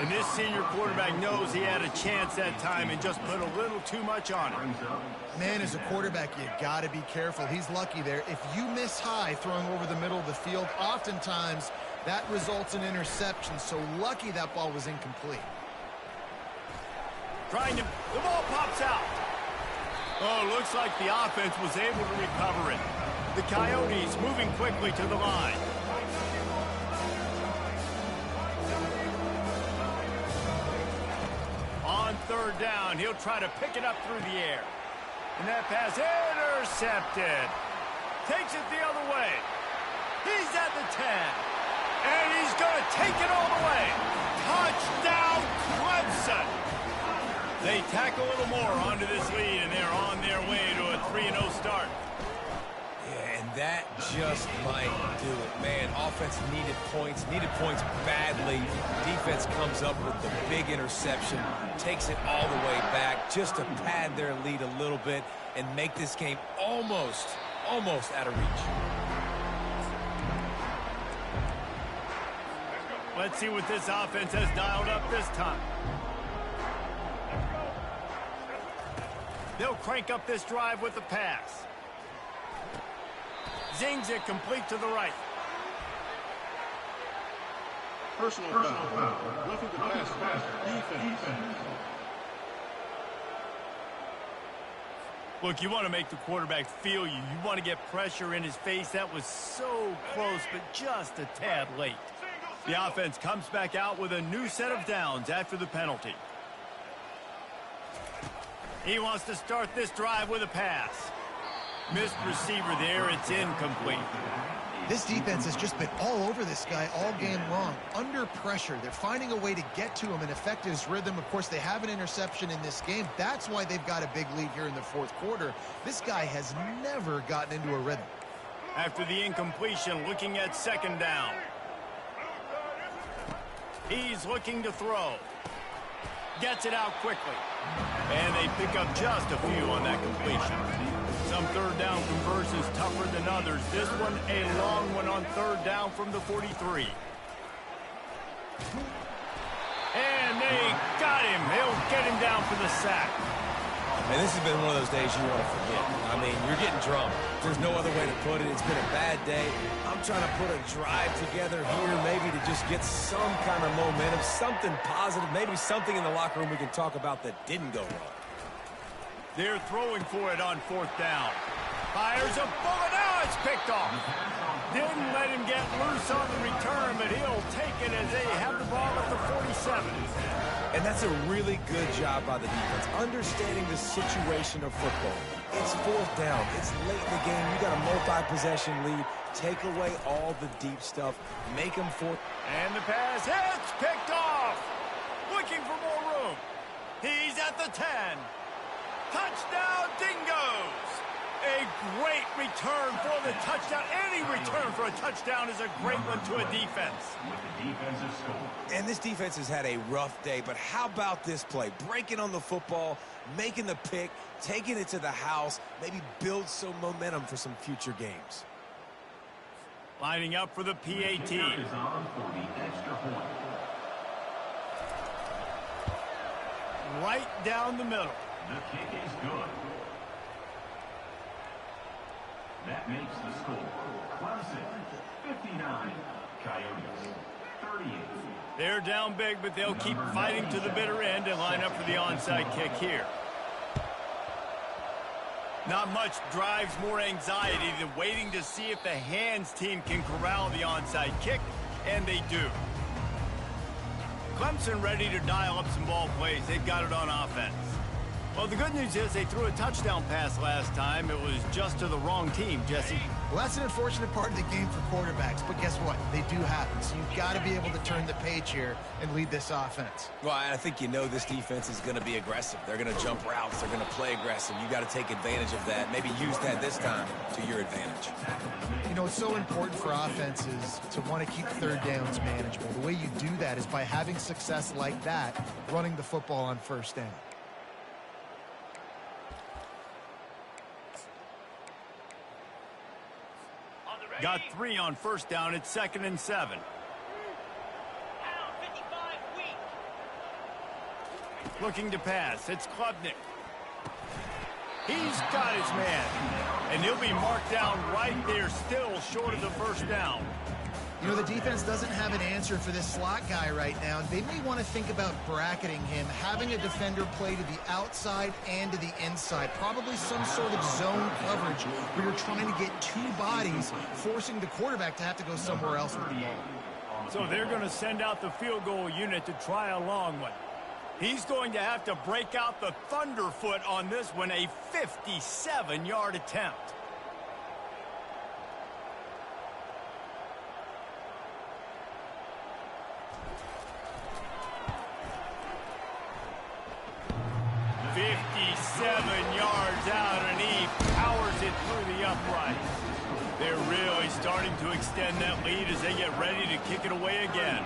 And this senior quarterback knows he had a chance that time and just put a little too much on it. Man, as a quarterback, you got to be careful. He's lucky there. If you miss high throwing over the middle of the field, oftentimes that results in interception. So lucky that ball was incomplete. The ball pops out. Oh, looks like the offense was able to recover it. The Coyotes moving quickly to the line. On third down, he'll try to pick it up through the air. And that pass intercepted. Takes it the other way. He's at the 10. And he's going to take it all the way. Touchdown, Clemson. They tack a little more onto this lead, and they're on their way to a 3-0 start. Yeah, and that just might do it. Man, offense needed points badly. Defense comes up with the big interception, takes it all the way back just to pad their lead a little bit and make this game almost out of reach. Let's see what this offense has dialed up this time. They'll crank up this drive with the pass. Zings it complete to the right. Personal foul. Roughing the pass. Defense. Look, you want to make the quarterback feel you. You want to get pressure in his face. That was so close, but just a tad late. The offense comes back out with a new set of downs after the penalty. He wants to start this drive with a pass. Missed receiver there. It's incomplete. This defense has just been all over this guy all game long. Under pressure, they're finding a way to get to him and affect his rhythm. Of course, they have an interception in this game. That's why they've got a big lead here in the fourth quarter. This guy has never gotten into a rhythm. After the incompletion, looking at second down. He's looking to throw. Gets it out quickly. And they pick up just a few on that completion. So Some third down conversions tougher than others. This one a long one on third down from the 43. And they got him. He'll get him down for the sack. And this has been one of those days you want to forget. I mean, you're getting drunk. There's no other way to put it. It's been a bad day. I'm trying to put a drive together here maybe to just get some kind of momentum, something positive, maybe something in the locker room we can talk about that didn't go wrong. They're throwing for it on fourth down. Fires a bullet. Now it's picked off. Didn't let him get loose on the return, but he'll take it as they have the ball at the 47. And that's a really good job by the defense, understanding the situation of football. It's fourth down. It's late in the game. You got a multi-possession lead. Take away all the deep stuff. Make them fourth. And the pass hits. Picked off. Looking for more room. He's at the 10. Touchdown, Dingoes. A great return for the touchdown. Any return for a touchdown is a great one to a defense. And this defense has had a rough day, but how about this play? Breaking on the football, making the pick, taking it to the house, maybe build some momentum for some future games. Lining up for the PAT. Right down the middle. The kick is good. That makes the score. Clemson, 59. Coyotes, 38. They're down big, but they'll keep fighting to the bitter end and line up for the onside kick here. Not much drives more anxiety than waiting to see if the hands team can corral the onside kick, and they do. Clemson ready to dial up some ball plays. They've got it on offense. Well, the good news is they threw a touchdown pass last time. It was just to the wrong team, Jesse. Well, that's an unfortunate part of the game for quarterbacks, but guess what? They do happen, so you've got to be able to turn the page here and lead this offense. Well, I think you know this defense is going to be aggressive. They're going to jump routes. They're going to play aggressive. You got to take advantage of that. Maybe use that this time to your advantage. You know, it's so important for offenses to want to keep third downs manageable. The way you do that is by having success like that, running the football on first down. Got 3 on first down. It's 2nd and 7. Looking to pass. It's Klubnik. He's got his man. And he'll be marked down right there, still short of the first down. You know, the defense doesn't have an answer for this slot guy right now. They may want to think about bracketing him, having a defender play to the outside and to the inside. Probably some sort of zone coverage where you're trying to get 2 bodies, forcing the quarterback to have to go somewhere else with the ball. So they're going to send out the field goal unit to try a long one. He's going to have to break out the thunderfoot on this one, a 57-yard attempt. Yards out, and he powers it through the uprights. They're really starting to extend that lead as they get ready to kick it away again.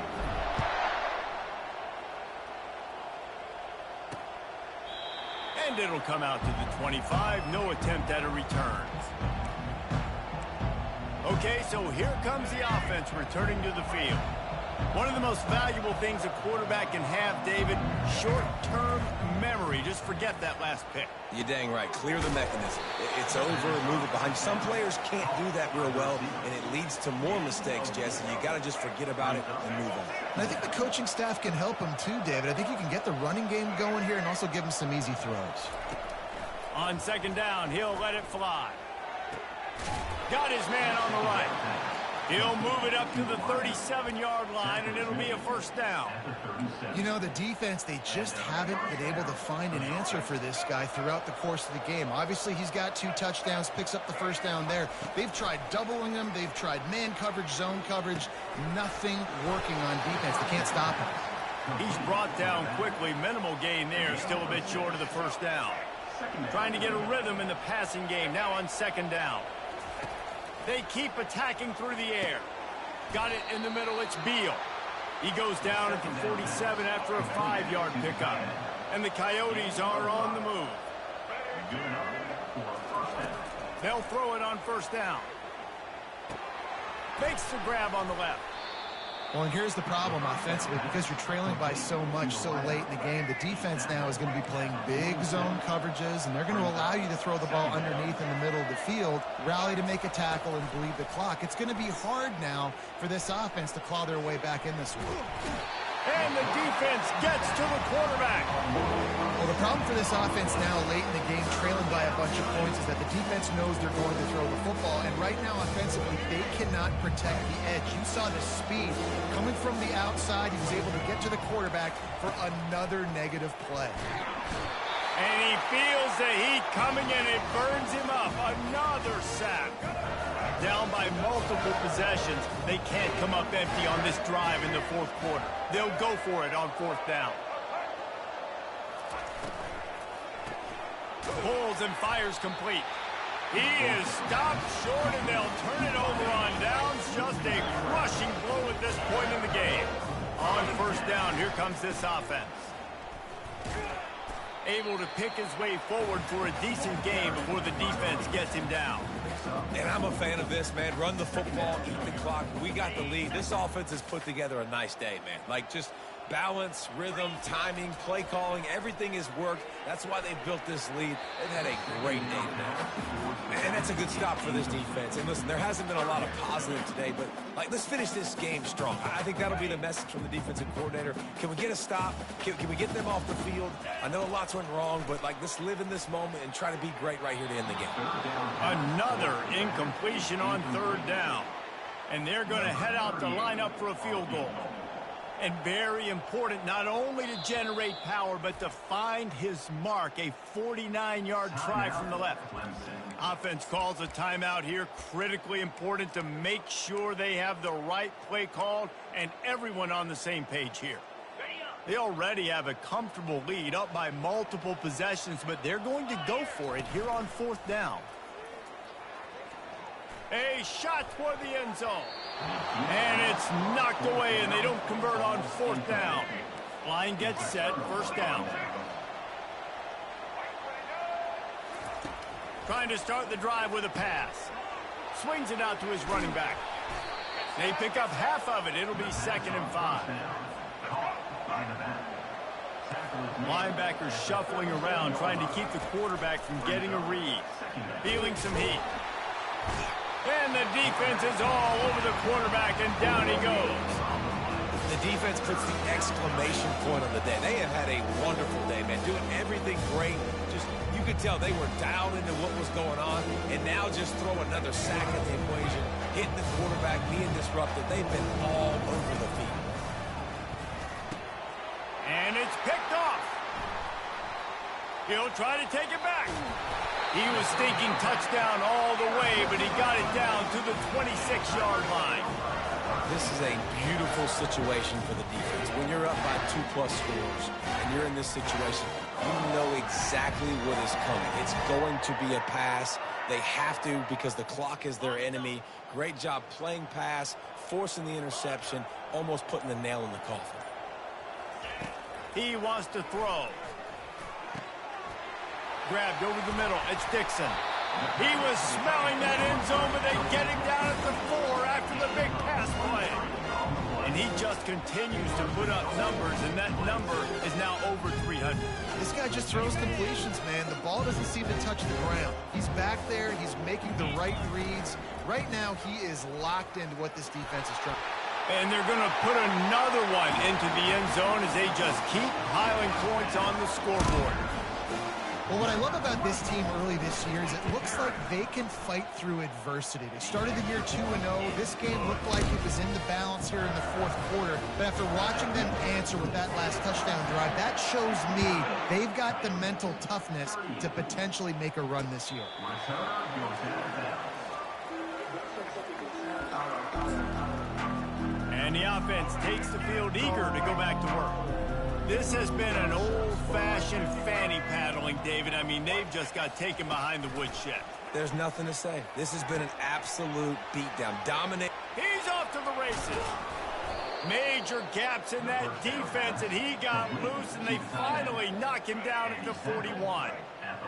And it'll come out to the 25. No attempt at a return. Okay, so here comes the offense returning to the field. One of the most valuable things a quarterback can have, David, short-term memory. Just forget that last pick. You're dang right. Clear the mechanism. It's over, move it behind. Some players can't do that real well, and it leads to more mistakes, Jesse. You got to just forget about it and move on. And I think the coaching staff can help him too, David. I think you can get the running game going here and also give him some easy throws. On 2nd down, he'll let it fly. Got his man on the right. He'll move it up to the 37-yard line, and it'll be a first down. You know, the defense, they just haven't been able to find an answer for this guy throughout the course of the game. Obviously, he's got 2 touchdowns, picks up the first down there. They've tried doubling him. They've tried man coverage, zone coverage. Nothing working on defense. They can't stop him. He's brought down quickly. Minimal gain there. Still a bit short of the first down. Trying to get a rhythm in the passing game. Now on 2nd down. They keep attacking through the air. Got it in the middle. It's Beal. He goes down at the 47 after a 5-yard pickup. And the Coyotes are on the move. They'll throw it on first down. Makes the grab on the left. Well, and here's the problem offensively. Because you're trailing by so much so late in the game, the defense now is going to be playing big zone coverages, and they're going to allow you to throw the ball underneath in the middle of the field, rally to make a tackle, and bleed the clock. It's going to be hard now for this offense to claw their way back in this one. And the defense gets to the quarterback. Well, the problem for this offense now late in the game, trailing by a bunch of points, is that the defense knows they're going to throw the football. And right now, offensively, they cannot protect the edge. You saw the speed. Coming from the outside, he was able to get to the quarterback for another negative play. And he feels the heat coming and it burns him up. Another sack. Down by multiple possessions. They can't come up empty on this drive in the fourth quarter. They'll go for it on fourth down. Pulls and fires complete. He is stopped short, and they'll turn it over on downs. Just a crushing blow at this point in the game. On first down, here comes this offense. Able to pick his way forward for a decent game before the defense gets him down. And I'm a fan of this, man. Run the football, eat the clock. We got the lead. This offense has put together a nice day, man. Like, just balance, rhythm, timing, play calling, everything has worked. That's why they built this lead. They've had a great day today. And that's a good stop for this defense. And listen, there hasn't been a lot of positive today, but, like, let's finish this game strong. I think that'll be the message from the defensive coordinator. Can we get a stop? Can we get them off the field? I know lots went wrong, but, like, let's live in this moment and try to be great right here to end the game. Another incompletion on third down. And they're going to head out to line up for a field goal. And very important not only to generate power, but to find his mark, a 49-yard try from the left. Offense calls a timeout here, critically important to make sure they have the right play called and everyone on the same page here. They already have a comfortable lead up by multiple possessions, but they're going to go for it here on fourth down. A shot toward the end zone. And it's knocked away, and they don't convert on fourth down. Line gets set, first down. Trying to start the drive with a pass. Swings it out to his running back. They pick up half of it. It'll be 2nd and 5. Linebackers shuffling around, trying to keep the quarterback from getting a read. Feeling some heat. And the defense is all over the quarterback, and down he goes. The defense puts the exclamation point on the day. They have had a wonderful day, man. Doing everything great. Just, you could tell they were down into what was going on, and now just throw another sack at the equation, hitting the quarterback, being disrupted. They've been all over the field. And it's picked off. He'll try to take it back. He was thinking touchdown all the way, but he got it down to the 26-yard line. This is a beautiful situation for the defense. When you're up by 2+ scores and you're in this situation, you know exactly what is coming. It's going to be a pass. They have to because the clock is their enemy. Great job playing pass, forcing the interception, almost putting the nail in the coffin. He wants to throw. Grabbed over the middle. It's Dixon. He was smelling that end zone, but they get him down at the 4 after the big pass play. And he just continues to put up numbers, and that number is now over 300. This guy just throws completions, man. The ball doesn't seem to touch the ground. He's back there. He's making the right reads. Right now, he is locked into what this defense is trying. And they're going to put another one into the end zone as they just keep piling points on the scoreboard. Well, what I love about this team early this year is it looks like they can fight through adversity. They started the year 2-0. This game looked like it was in the balance here in the fourth quarter. But after watching them answer with that last touchdown drive, that shows me they've got the mental toughness to potentially make a run this year. And the offense takes the field eager to go back to work. This has been an old-fashioned fanny paddling, David. I mean, they've just got taken behind the woodshed. There's nothing to say. This has been an absolute beatdown. Dominate. He's off to the races. Major gaps in that defense, and he got loose, and they finally knock him down at the 41.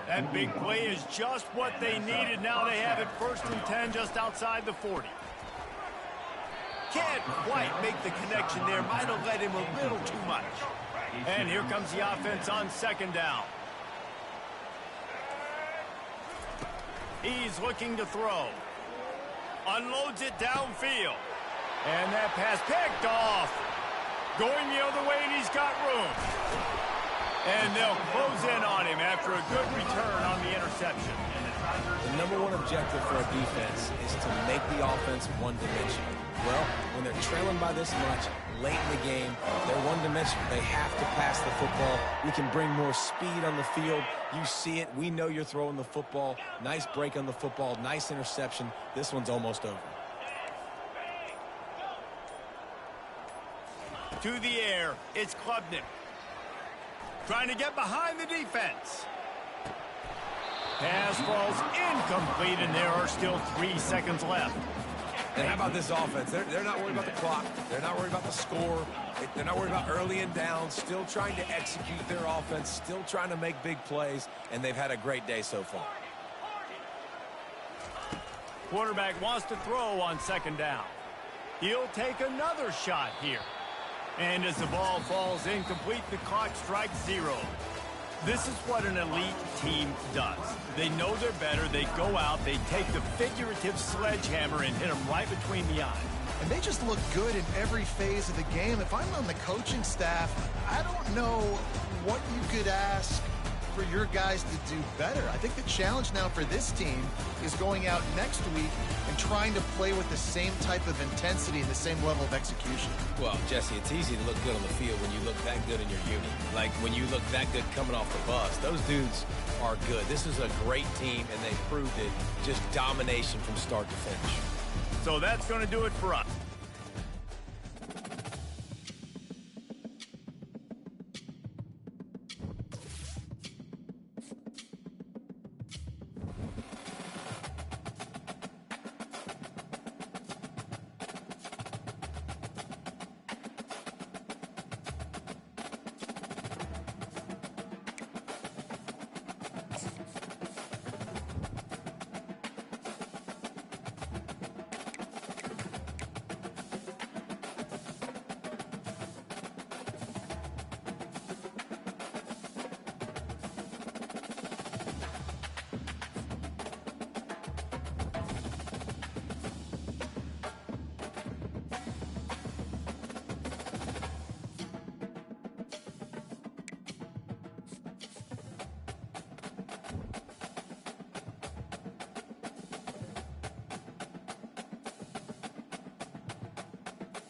That big play is just what they needed. Now they have it 1st and 10 just outside the 40. Can't quite make the connection there. Might have let him a little too much. And here comes the offense on 2nd down. He's looking to throw. Unloads it downfield. And that pass picked off. Going the other way, and he's got room. And they'll close in on him after a good return on the interception. The #1 objective for a defense is to make the offense one-dimensional. Well, when they're trailing by this much late in the game, they're one-dimensional. They have to pass the football. We can bring more speed on the field. You see it. We know you're throwing the football. Nice break on the football. Nice interception. This one's almost over. To the air, it's Klubnik. Trying to get behind the defense. Pass falls incomplete, and there are still 3 seconds left. And how about this offense? They're not worried about the clock. They're not worried about the score. They're not worried about early and down. Still trying to execute their offense. Still trying to make big plays. And they've had a great day so far. Quarterback wants to throw on 2nd down. He'll take another shot here. And as the ball falls incomplete, the clock strikes 0. This is what an elite team does. They know they're better. They go out. They take the figurative sledgehammer and hit them right between the eyes. And they just look good in every phase of the game. If I'm on the coaching staff, I don't know what you could ask for your guys to do better. I think the challenge now for this team is going out next week and trying to play with the same type of intensity and the same level of execution. Well, Jesse, it's easy to look good on the field when you look that good in your unit. Like when you look that good coming off the bus. Those dudes are good. This is a great team, and they proved it. Just domination from start to finish. So that's going to do it for us.